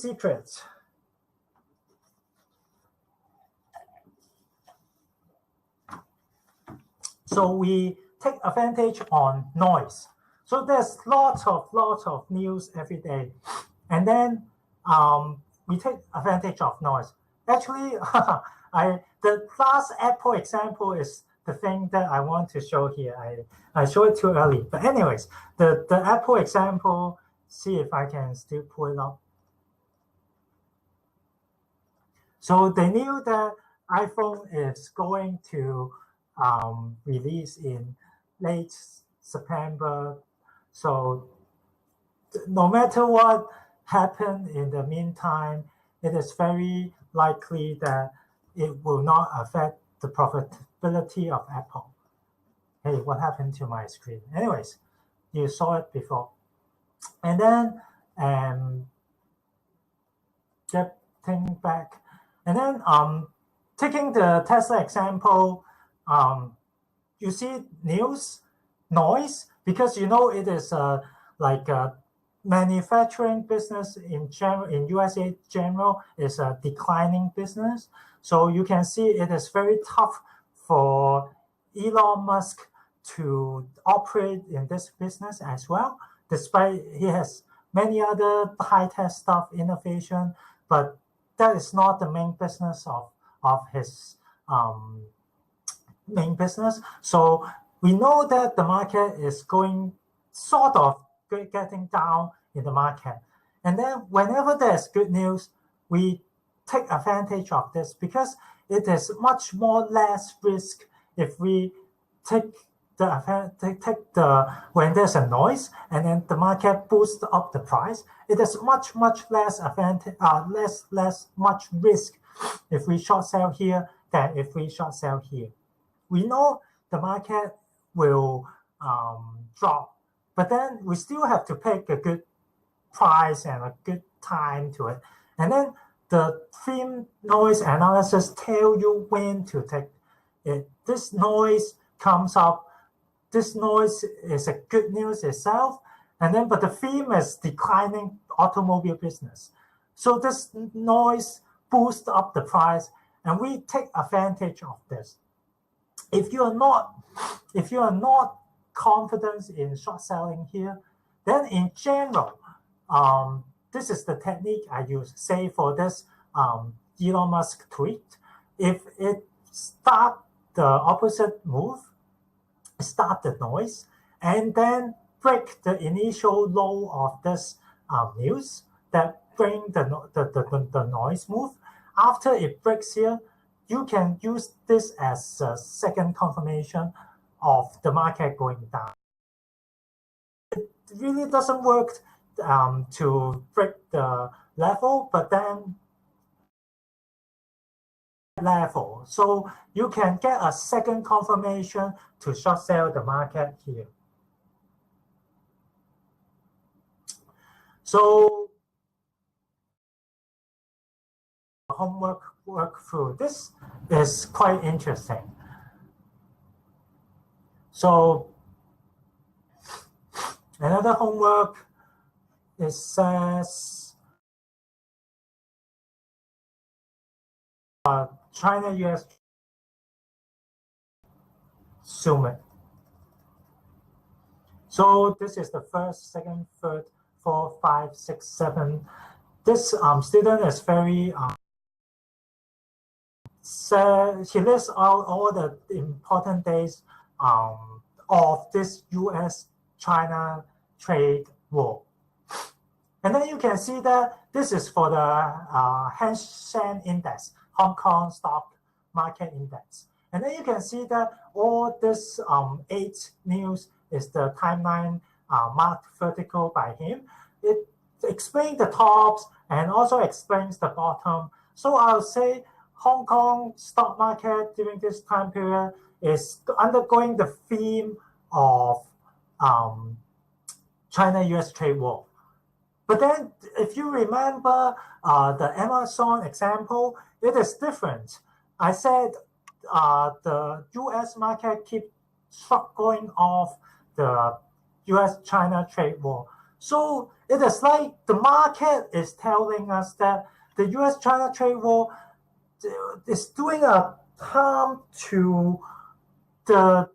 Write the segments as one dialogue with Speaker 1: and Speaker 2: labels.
Speaker 1: secrets. So we take advantage on noise. So there's lots of news every day, and then we take advantage of noise. Actually, the last Apple example is the thing that I want to show here. I showed it too early, but anyways, the Apple example. See if I can still pull it up. So they knew that iPhone is going to release in late September. So no matter what happened in the meantime, it is very likely that it will not affect the profitability of Apple. Hey, what happened to my screen? Anyways, you saw it before. And then getting back, and then taking the Tesla example, you see noise, because you know it is like a manufacturing business in general, in USA general, is a declining business. So you can see it is very tough for Elon Musk to operate in this business as well, despite he has many other high-tech stuff, innovation, but that is not the main business of his main business. So we know that the market is going sort of getting down in the market. And then whenever there's good news, we take advantage of this, because it is much more less risk if we take when there's a noise and then the market boosts up the price. It is much less much risk if we short sell here than if we short sell here. We know the market will drop, but then we still have to pick a good price and a good time to it. And then the theme noise analysis tell you when to take it. This noise comes up. This noise is a good news itself, and then but the theme is declining automobile business. So this noise boosts up the price, and we take advantage of this. If you are not confident in short selling here, then in general, this is the technique I use. Say for this Elon Musk tweet, if it start the opposite move, start the noise, and then break the initial low of this news that bring the noise move. After it breaks here, you can use this as a second confirmation of the market going down. It really doesn't work to break the level, but then level. So you can get a second confirmation to short sell the market here. So homework work through. This is quite interesting. So another homework, it says China-US summit. So this is the first, second, third, 4, 5, 6, 7. This student is very so he lists out all the important days of this US-China trade war. And then you can see that this is for the Hang Seng Index, Hong Kong Stock Market Index. And then you can see that all this 8 news is the timeline marked vertical by him. It explains the tops and also explains the bottom. So I'll say Hong Kong stock market during this time period is undergoing the theme of China-US trade war. But then if you remember the Amazon example, it is different. I said the US market keeps going off the US-China trade war. So it is like the market is telling us that the US-China trade war is doing a harm to the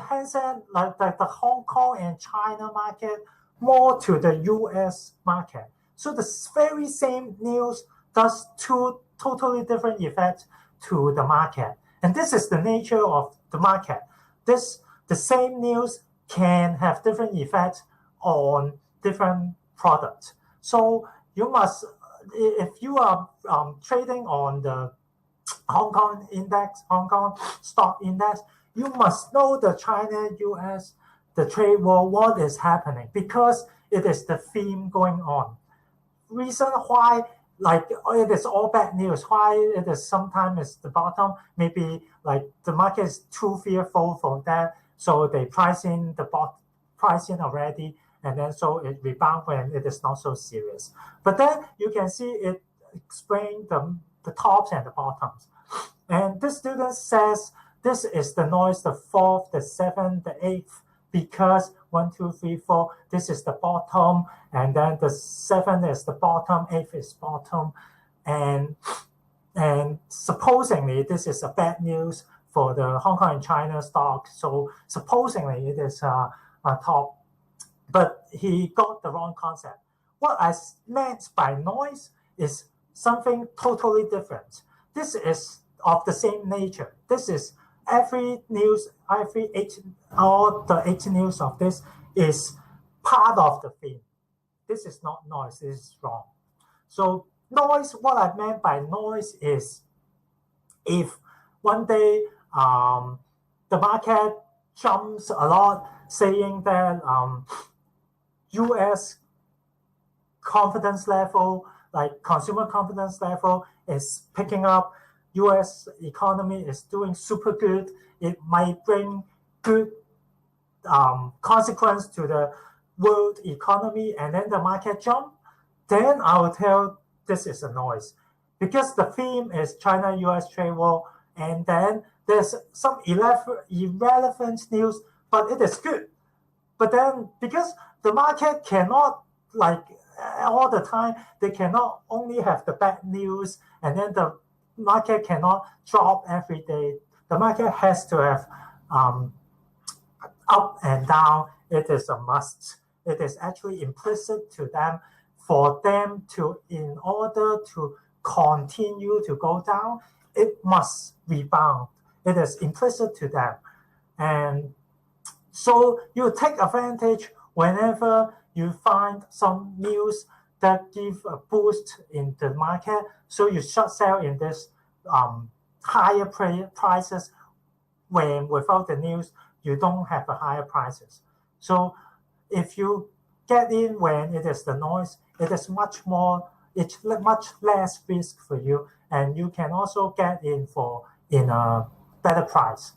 Speaker 1: Hang Seng, like the Hong Kong and China market, more to the US market. So the very same news does two totally different effects to the market. And this is the nature of the market. The same news can have different effects on different products. So you must, if you are trading on the Hong Kong index, Hong Kong stock index, you must know the China-US, the trade war, what is happening, because it is the theme going on. Reason why, like, it is all bad news, why it is sometimes the bottom, maybe like the market is too fearful for that, so they price in already, and then so it rebound when it is not so serious. But then you can see it explain the tops and the bottoms. And this student says this is the noise, the fourth, the seventh, the eighth, because 1, 2, 3, 4, this is the bottom, and then the seventh is the bottom, eighth is bottom, and supposedly this is a bad news for the Hong Kong and China stock. So supposedly it is a top, but he got the wrong concept. What I meant by noise is something totally different. This is of the same nature. This is every news, all the 8 news of this is part of the theme. This is not noise, this is wrong. So noise, what I meant by noise is if one day the market jumps a lot, saying that US confidence level, like consumer confidence level, is picking up, US economy is doing super good, it might bring good consequence to the world economy, and then the market jump, then I will tell this is a noise. Because the theme is China-US trade war, and then there's some irrelevant news, but it is good. But then because the market cannot, like all the time, they cannot only have the bad news, and then the market cannot drop every day. The market has to have up and down. It is a must. It is actually implicit to them for them to, in order to continue to go down, it must rebound. It is implicit to them. And so you take advantage whenever you find some news that give a boost in the market. So you short sell in this higher prices, when without the news, you don't have a higher prices. So if you get in when it is the noise, it's much less risk for you, and you can also get in a better price.